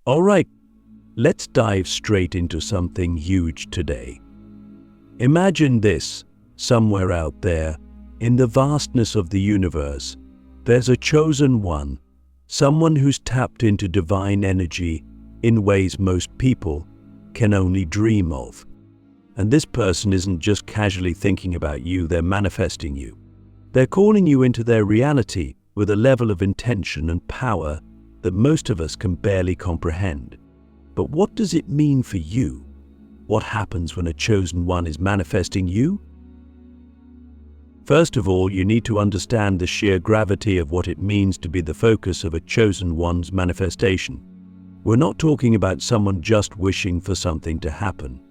Alright, let's dive straight into something huge today. Imagine this: somewhere out there, in the vastness of the universe, there's a chosen one, someone who's tapped into divine energy in ways most people can only dream of. And this person isn't just casually thinking about you, they're manifesting you. They're calling you into their reality with a level of intention and power that most of us can barely comprehend. But what does it mean for you? What happens when a chosen one is manifesting you? First of all, you need to understand the sheer gravity of what it means to be the focus of a chosen one's manifestation. We're not talking about someone just wishing for something to happen.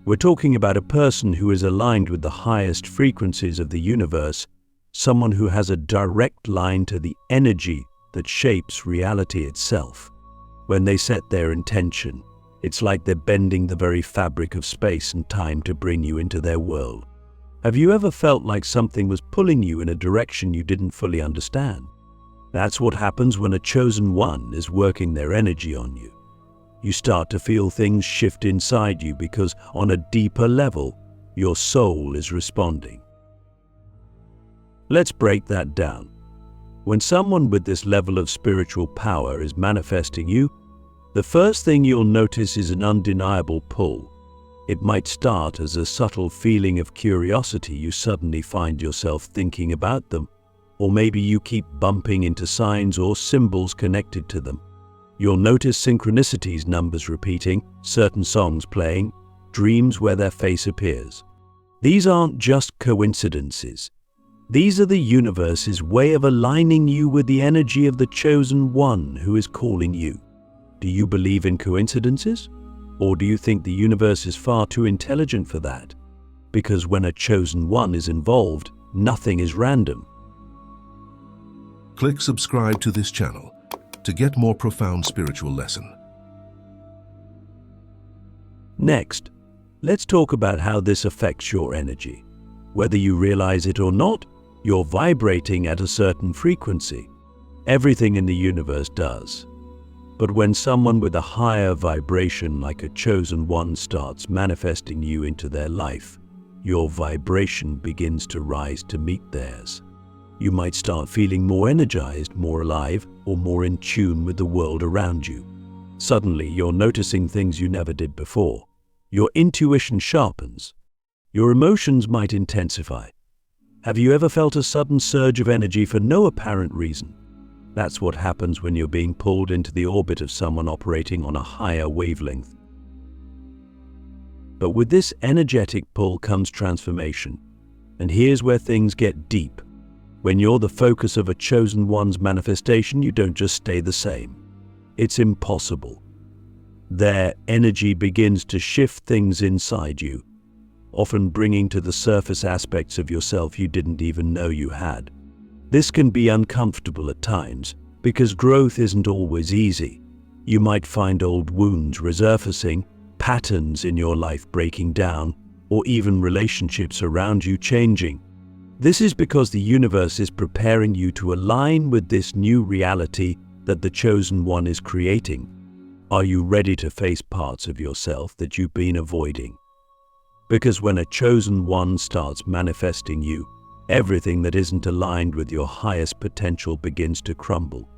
We're talking about a person who is aligned with the highest frequencies of the universe, someone who has a direct line to the energy that shapes reality itself. When they set their intention, it's like they're bending the very fabric of space and time to bring you into their world. Have you ever felt like something was pulling you in a direction you didn't fully understand? That's what happens when a chosen one is working their energy on you. You start to feel things shift inside you because, on a deeper level, your soul is responding. Let's break that down. When someone with this level of spiritual power is manifesting you, the first thing you'll notice is an undeniable pull. It might start as a subtle feeling of curiosity. You suddenly find yourself thinking about them, or maybe you keep bumping into signs or symbols connected to them. You'll notice synchronicities, numbers repeating, certain songs playing, dreams where their face appears. These aren't just coincidences. These are the universe's way of aligning you with the energy of the chosen one who is calling you. Do you believe in coincidences? Or do you think the universe is far too intelligent for that? Because when a chosen one is involved, nothing is random. Click subscribe to this channel to get more profound spiritual lesson. Next, let's talk about how this affects your energy. Whether you realize it or not, you're vibrating at a certain frequency. Everything in the universe does. But when someone with a higher vibration like a chosen one starts manifesting you into their life, your vibration begins to rise to meet theirs. You might start feeling more energized, more alive, or more in tune with the world around you. Suddenly, you're noticing things you never did before. Your intuition sharpens. Your emotions might intensify. Have you ever felt a sudden surge of energy for no apparent reason? That's what happens when you're being pulled into the orbit of someone operating on a higher wavelength. But with this energetic pull comes transformation. And here's where things get deep. When you're the focus of a chosen one's manifestation, you don't just stay the same. It's impossible. Their energy begins to shift things inside you, often bringing to the surface aspects of yourself you didn't even know you had. This can be uncomfortable at times, because growth isn't always easy. You might find old wounds resurfacing, patterns in your life breaking down, or even relationships around you changing. This is because the universe is preparing you to align with this new reality that the chosen one is creating. Are you ready to face parts of yourself that you've been avoiding? Because when a chosen one starts manifesting you, everything that isn't aligned with your highest potential begins to crumble.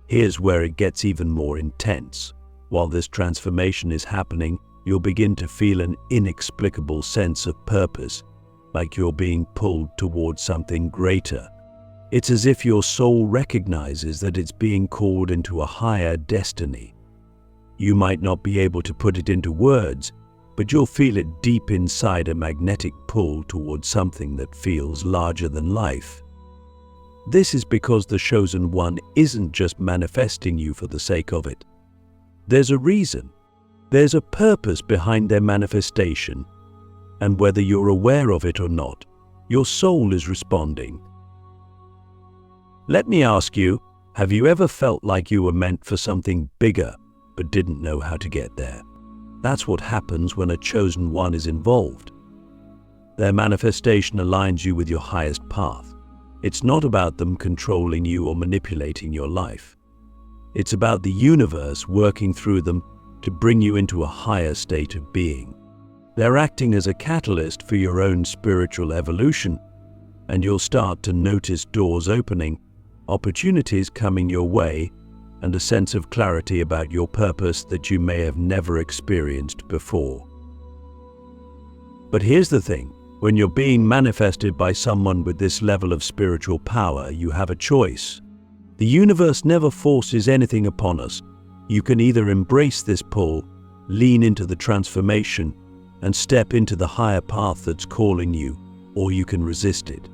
Here's where it gets even more intense. While this transformation is happening, you'll begin to feel an inexplicable sense of purpose, like you're being pulled towards something greater. It's as if your soul recognizes that it's being called into a higher destiny. You might not be able to put it into words, but you'll feel it deep inside, a magnetic pull towards something that feels larger than life. This is because the chosen one isn't just manifesting you for the sake of it. There's a reason. There's a purpose behind their manifestation. And whether you're aware of it or not, your soul is responding. Let me ask you, have you ever felt like you were meant for something bigger, but didn't know how to get there? That's what happens when a chosen one is involved. Their manifestation aligns you with your highest path. It's not about them controlling you or manipulating your life. It's about the universe working through them to bring you into a higher state of being. They're acting as a catalyst for your own spiritual evolution, and you'll start to notice doors opening, opportunities coming your way, and a sense of clarity about your purpose that you may have never experienced before. But here's the thing, when you're being manifested by someone with this level of spiritual power, you have a choice. The universe never forces anything upon us. You can either embrace this pull, lean into the transformation, and step into the higher path that's calling you, or you can resist it.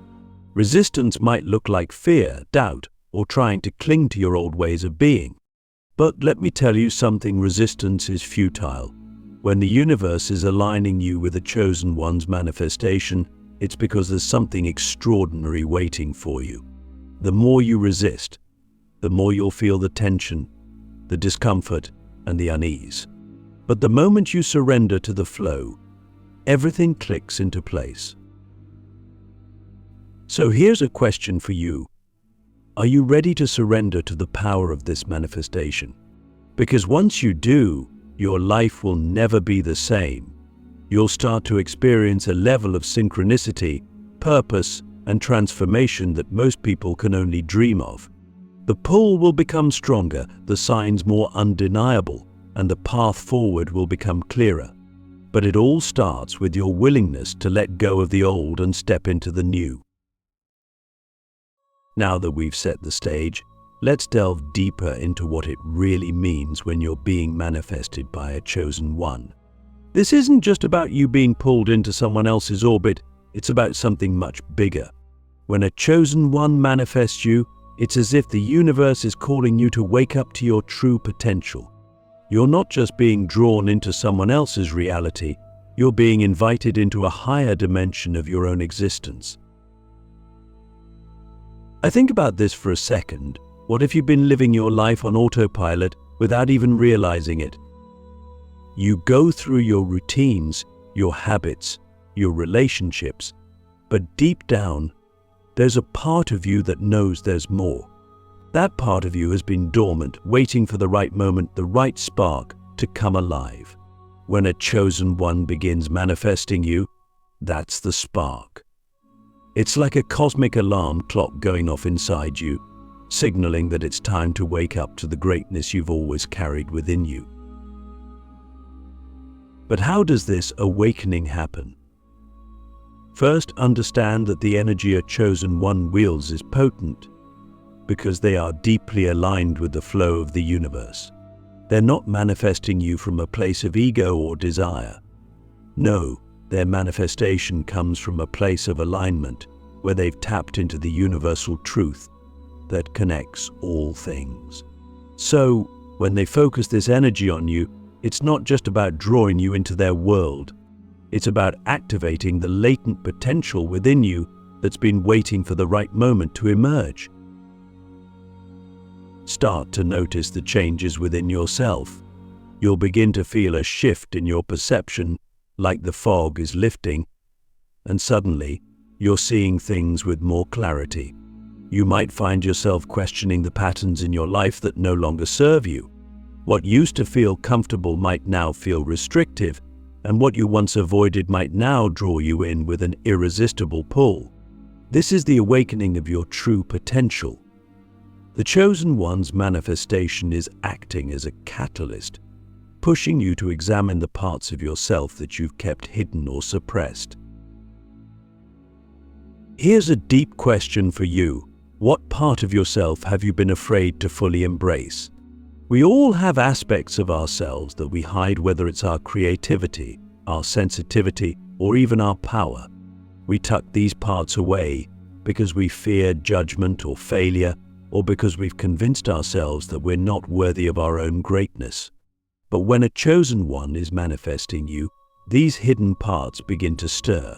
Resistance might look like fear, doubt, or trying to cling to your old ways of being. But let me tell you something, resistance is futile. When the universe is aligning you with a chosen one's manifestation, it's because there's something extraordinary waiting for you. The more you resist, the more you'll feel the tension, the discomfort, and the unease. But the moment you surrender to the flow, everything clicks into place. So here's a question for you. Are you ready to surrender to the power of this manifestation? Because once you do, your life will never be the same. You'll start to experience a level of synchronicity, purpose, and transformation that most people can only dream of. The pull will become stronger, the signs more undeniable, and the path forward will become clearer. But it all starts with your willingness to let go of the old and step into the new. Now that we've set the stage, let's delve deeper into what it really means when you're being manifested by a chosen one. This isn't just about you being pulled into someone else's orbit, it's about something much bigger. When a chosen one manifests you, it's as if the universe is calling you to wake up to your true potential. You're not just being drawn into someone else's reality, you're being invited into a higher dimension of your own existence. I think about this for a second. What if you've been living your life on autopilot without even realizing it? You go through your routines, your habits, your relationships, but deep down, there's a part of you that knows there's more. That part of you has been dormant, waiting for the right moment, the right spark to come alive. When a chosen one begins manifesting you, that's the spark. It's like a cosmic alarm clock going off inside you, signaling that it's time to wake up to the greatness you've always carried within you. But how does this awakening happen? First, understand that the energy a chosen one wields is potent because they are deeply aligned with the flow of the universe. They're not manifesting you from a place of ego or desire. No, their manifestation comes from a place of alignment where they've tapped into the universal truth that connects all things. So, when they focus this energy on you, it's not just about drawing you into their world. It's about activating the latent potential within you that's been waiting for the right moment to emerge. Start to notice the changes within yourself. You'll begin to feel a shift in your perception, like the fog is lifting, and suddenly you're seeing things with more clarity. You might find yourself questioning the patterns in your life that no longer serve you. What used to feel comfortable might now feel restrictive, and what you once avoided might now draw you in with an irresistible pull. This is the awakening of your true potential. The chosen one's manifestation is acting as a catalyst, pushing you to examine the parts of yourself that you've kept hidden or suppressed. Here's a deep question for you. What part of yourself have you been afraid to fully embrace? We all have aspects of ourselves that we hide, whether it's our creativity, our sensitivity, or even our power. We tuck these parts away because we fear judgment or failure, or because we've convinced ourselves that we're not worthy of our own greatness. But when a chosen one is manifesting you, these hidden parts begin to stir.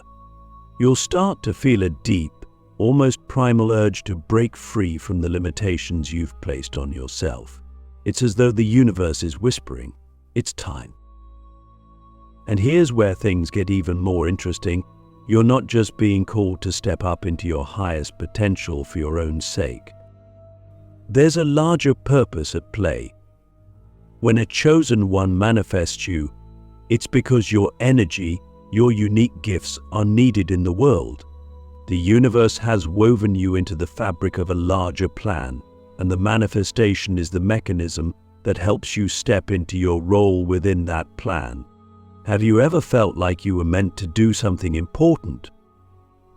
You'll start to feel a deep, almost primal urge to break free from the limitations you've placed on yourself. It's as though the universe is whispering, it's time. And here's where things get even more interesting. You're not just being called to step up into your highest potential for your own sake. There's a larger purpose at play. When a chosen one manifests you, it's because your energy, your unique gifts are needed in the world. The universe has woven you into the fabric of a larger plan, and the manifestation is the mechanism that helps you step into your role within that plan. Have you ever felt like you were meant to do something important,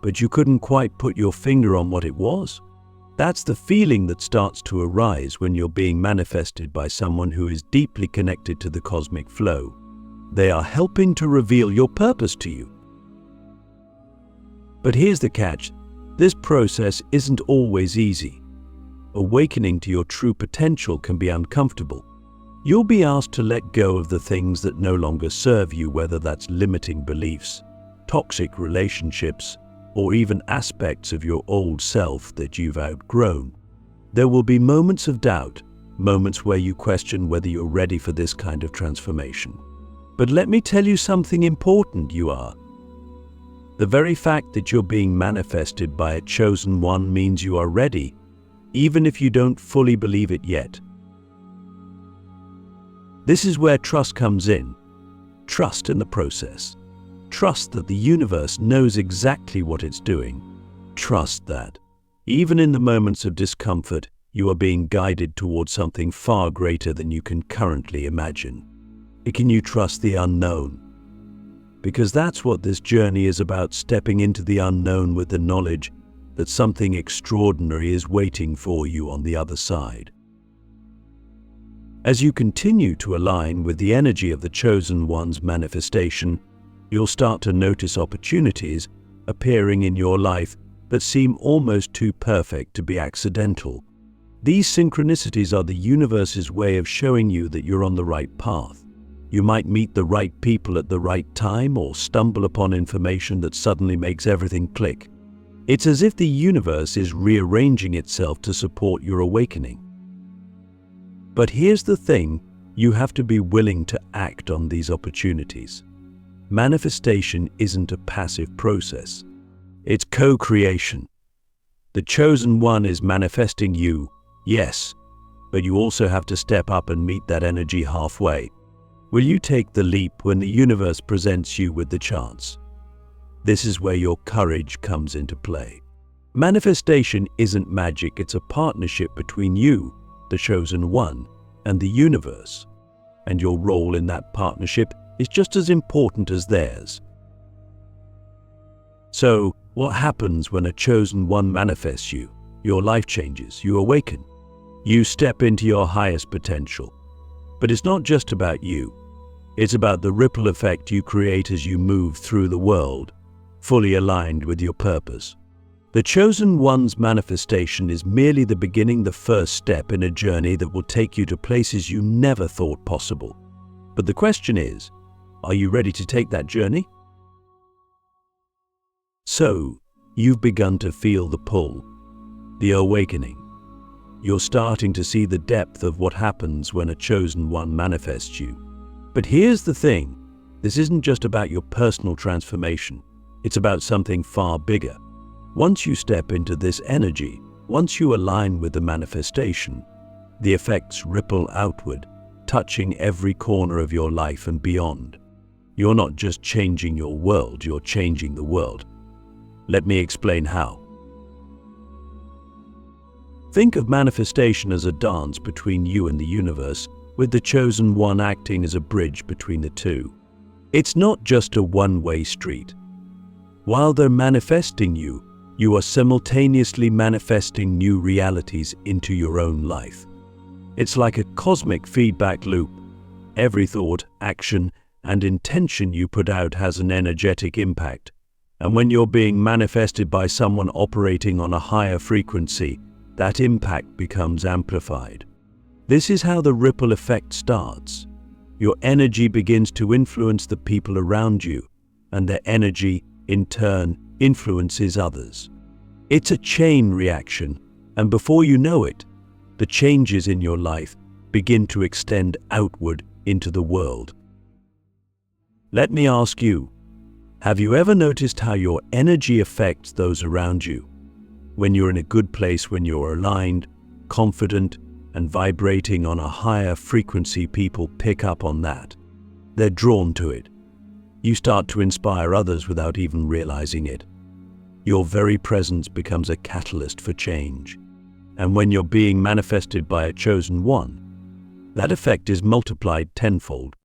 but you couldn't quite put your finger on what it was? That's the feeling that starts to arise when you're being manifested by someone who is deeply connected to the cosmic flow. They are helping to reveal your purpose to you. But here's the catch: this process isn't always easy. Awakening to your true potential can be uncomfortable. You'll be asked to let go of the things that no longer serve you, whether that's limiting beliefs, toxic relationships, or even aspects of your old self that you've outgrown. There will be moments of doubt, moments where you question whether you're ready for this kind of transformation. But let me tell you something important: you are. The very fact that you're being manifested by a chosen one means you are ready, even if you don't fully believe it yet. This is where trust comes in. Trust in the process. Trust that the universe knows exactly what it's doing. Trust that, even in the moments of discomfort, you are being guided towards something far greater than you can currently imagine. Can you trust the unknown? Because that's what this journey is about, stepping into the unknown with the knowledge that something extraordinary is waiting for you on the other side. As you continue to align with the energy of the chosen one's manifestation, you'll start to notice opportunities appearing in your life that seem almost too perfect to be accidental. These synchronicities are the universe's way of showing you that you're on the right path. You might meet the right people at the right time, or stumble upon information that suddenly makes everything click. It's as if the universe is rearranging itself to support your awakening. But here's the thing: you have to be willing to act on these opportunities. Manifestation isn't a passive process. It's co-creation. The chosen one is manifesting you, yes, but you also have to step up and meet that energy halfway. Will you take the leap when the universe presents you with the chance? This is where your courage comes into play. Manifestation isn't magic, it's a partnership between you, the chosen one, and the universe. And your role in that partnership is just as important as theirs. So, what happens when a chosen one manifests you? Your life changes, you awaken. You step into your highest potential. But it's not just about you. It's about the ripple effect you create as you move through the world, fully aligned with your purpose. The chosen one's manifestation is merely the beginning, the first step in a journey that will take you to places you never thought possible. But the question is, are you ready to take that journey? So, you've begun to feel the pull, the awakening. You're starting to see the depth of what happens when a chosen one manifests you. But here's the thing: this isn't just about your personal transformation. It's about something far bigger. Once you step into this energy, once you align with the manifestation, the effects ripple outward, touching every corner of your life and beyond. You're not just changing your world, you're changing the world. Let me explain how. Think of manifestation as a dance between you and the universe, with the chosen one acting as a bridge between the two. It's not just a one-way street. While they're manifesting you, you are simultaneously manifesting new realities into your own life. It's like a cosmic feedback loop. Every thought, action, and intention you put out has an energetic impact. And when you're being manifested by someone operating on a higher frequency, that impact becomes amplified. This is how the ripple effect starts. Your energy begins to influence the people around you, and their energy, in turn, influences others. It's a chain reaction, and before you know it, the changes in your life begin to extend outward into the world. Let me ask you, have you ever noticed how your energy affects those around you? When you're in a good place, when you're aligned, confident, and vibrating on a higher frequency, people pick up on that. They're drawn to it. You start to inspire others without even realizing it. Your very presence becomes a catalyst for change. And when you're being manifested by a chosen one, that effect is multiplied tenfold.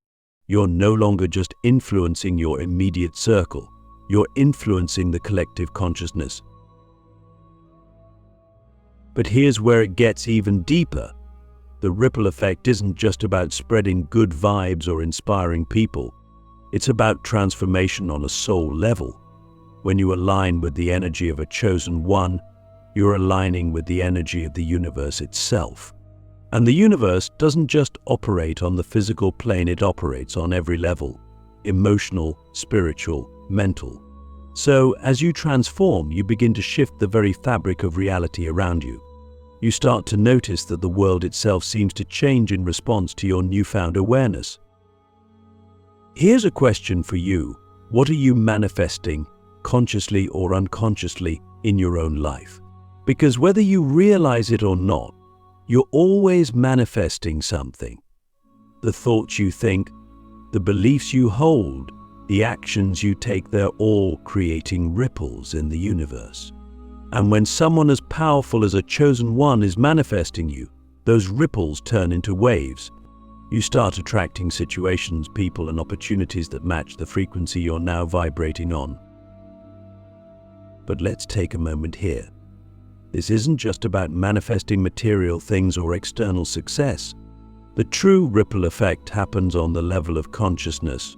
You're no longer just influencing your immediate circle. You're influencing the collective consciousness. But here's where it gets even deeper. The ripple effect isn't just about spreading good vibes or inspiring people. It's about transformation on a soul level. When you align with the energy of a chosen one, you're aligning with the energy of the universe itself. And the universe doesn't just operate on the physical plane, it operates on every level: emotional, spiritual, mental. So, as you transform, you begin to shift the very fabric of reality around you. You start to notice that the world itself seems to change in response to your newfound awareness. Here's a question for you. What are you manifesting, consciously or unconsciously, in your own life? Because whether you realize it or not, you're always manifesting something. The thoughts you think, the beliefs you hold, the actions you take, they're all creating ripples in the universe. And when someone as powerful as a chosen one is manifesting you, those ripples turn into waves. You start attracting situations, people, and opportunities that match the frequency you're now vibrating on. But let's take a moment here. This isn't just about manifesting material things or external success. The true ripple effect happens on the level of consciousness.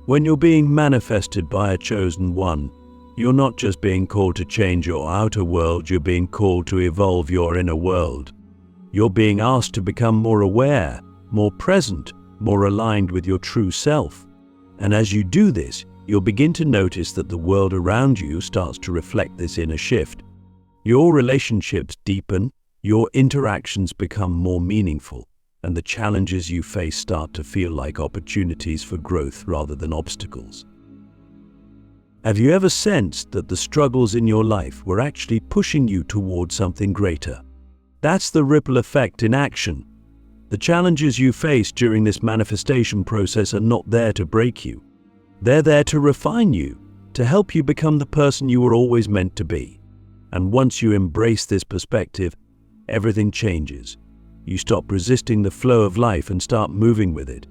When you're being manifested by a chosen one, you're not just being called to change your outer world, you're being called to evolve your inner world. You're being asked to become more aware, more present, more aligned with your true self. And as you do this, you'll begin to notice that the world around you starts to reflect this inner shift. Your relationships deepen, your interactions become more meaningful, and the challenges you face start to feel like opportunities for growth rather than obstacles. Have you ever sensed that the struggles in your life were actually pushing you toward something greater? That's the ripple effect in action. The challenges you face during this manifestation process are not there to break you. They're there to refine you, to help you become the person you were always meant to be. And once you embrace this perspective, everything changes. You stop resisting the flow of life and start moving with it.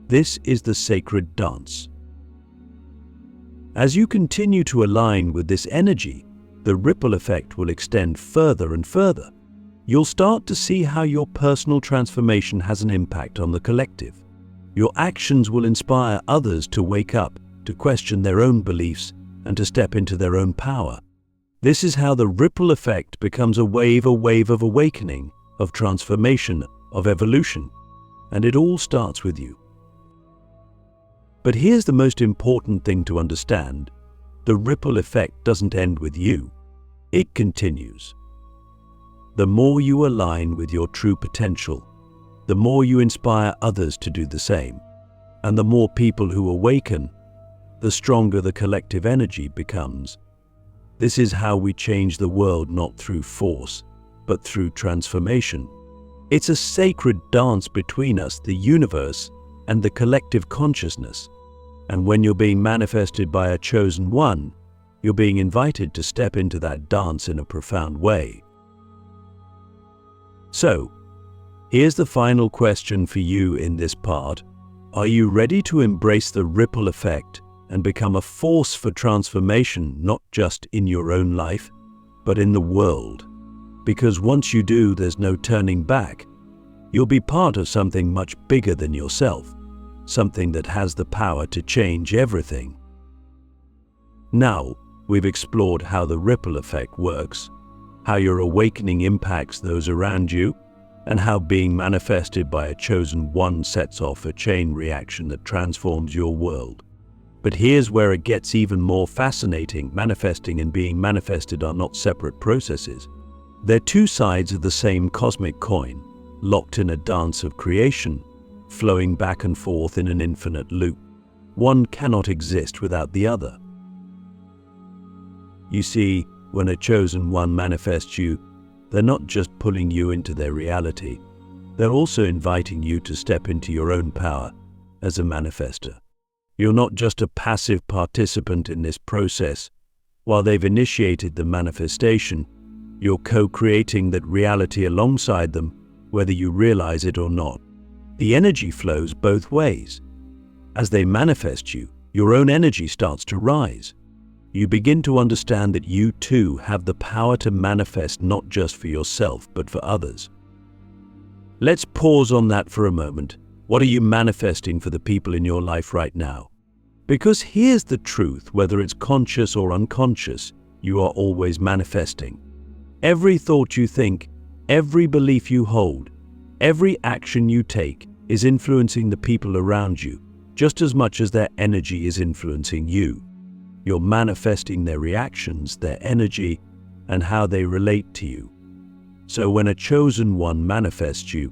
This is the sacred dance. As you continue to align with this energy, the ripple effect will extend further and further. You'll start to see how your personal transformation has an impact on the collective. Your actions will inspire others to wake up, to question their own beliefs, and to step into their own power. This is how the ripple effect becomes a wave of awakening, of transformation, of evolution. And it all starts with you. But here's the most important thing to understand. The ripple effect doesn't end with you. It continues. The more you align with your true potential, the more you inspire others to do the same. And the more people who awaken, the stronger the collective energy becomes. This is how we change the world, not through force, but through transformation. It's a sacred dance between us, the universe, and the collective consciousness. And when you're being manifested by a chosen one, you're being invited to step into that dance in a profound way. So, here's the final question for you in this part. Are you ready to embrace the ripple effect and become a force for transformation, not just in your own life, but in the world? Because once you do, there's no turning back. You'll be part of something much bigger than yourself, something that has the power to change everything. Now, we've explored how the ripple effect works, how your awakening impacts those around you, and how being manifested by a chosen one sets off a chain reaction that transforms your world. But here's where it gets even more fascinating. Manifesting and being manifested are not separate processes. They're two sides of the same cosmic coin, locked in a dance of creation, flowing back and forth in an infinite loop. One cannot exist without the other. You see, when a chosen one manifests you, They're not just pulling you into their reality, they're also inviting you to step into your own power as a manifester. You're not just a passive participant in this process. While they've initiated the manifestation, you're co-creating that reality alongside them, whether you realize it or not. The energy flows both ways. As they manifest you, your own energy starts to rise. You begin to understand that you too have the power to manifest not just for yourself, but for others. Let's pause on that for a moment. What are you manifesting for the people in your life right now? Because here's the truth, whether it's conscious or unconscious, you are always manifesting. Every thought you think, every belief you hold, every action you take is influencing the people around you, just as much as their energy is influencing you. You're manifesting their reactions, their energy, and how they relate to you. So when a chosen one manifests you,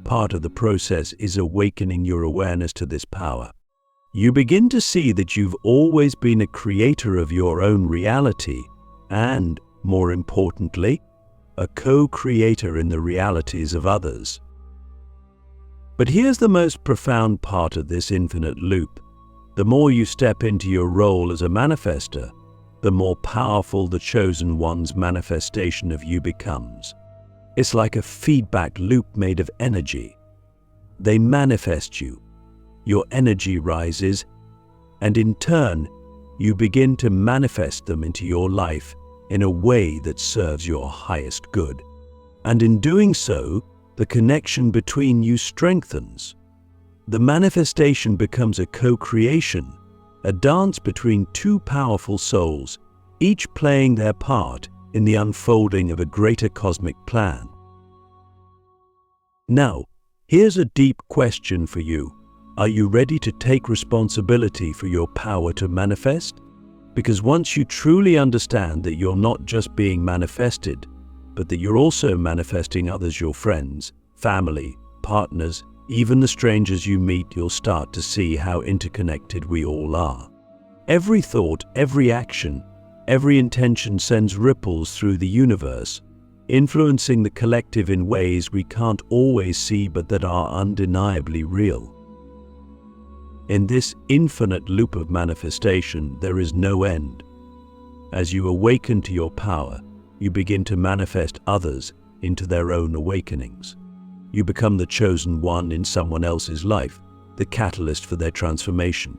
part of the process is awakening your awareness to this power. You begin to see that you've always been a creator of your own reality and, more importantly, a co-creator in the realities of others. But here's the most profound part of this infinite loop. The more you step into your role as a manifester, the more powerful the chosen one's manifestation of you becomes. It's like a feedback loop made of energy. They manifest you, your energy rises, and in turn, you begin to manifest them into your life in a way that serves your highest good. And in doing so, the connection between you strengthens. The manifestation becomes a co-creation, a dance between two powerful souls, each playing their part in the unfolding of a greater cosmic plan. Now, here's a deep question for you. Are you ready to take responsibility for your power to manifest? Because once you truly understand that you're not just being manifested, but that you're also manifesting others, your friends, family, partners, even the strangers you meet, you'll start to see how interconnected we all are. Every thought, every action, every intention sends ripples through the universe, influencing the collective in ways we can't always see but that are undeniably real. In this infinite loop of manifestation, there is no end. As you awaken to your power, you begin to manifest others into their own awakenings. You become the chosen one in someone else's life, the catalyst for their transformation.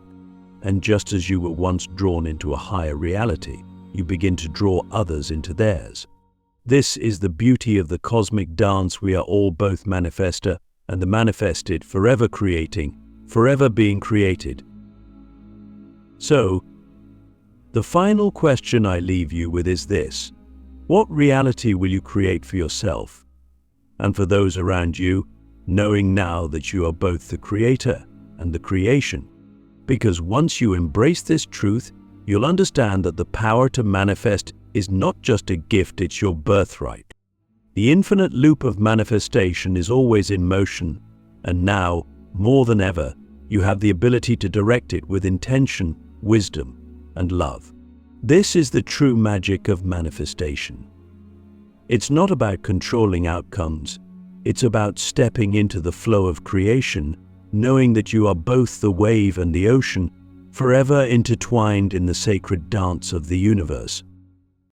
And just as you were once drawn into a higher reality, you begin to draw others into theirs. This is the beauty of the cosmic dance. We are all both manifester and the manifested, forever creating, forever being created. So, the final question I leave you with is this: what reality will you create for yourself and for those around you, knowing now that you are both the creator and the creation? Because once you embrace this truth, you'll understand that the power to manifest is not just a gift, it's your birthright. The infinite loop of manifestation is always in motion, and now, more than ever, you have the ability to direct it with intention, wisdom, and love. This is the true magic of manifestation. It's not about controlling outcomes, it's about stepping into the flow of creation, knowing that you are both the wave and the ocean, forever intertwined in the sacred dance of the universe.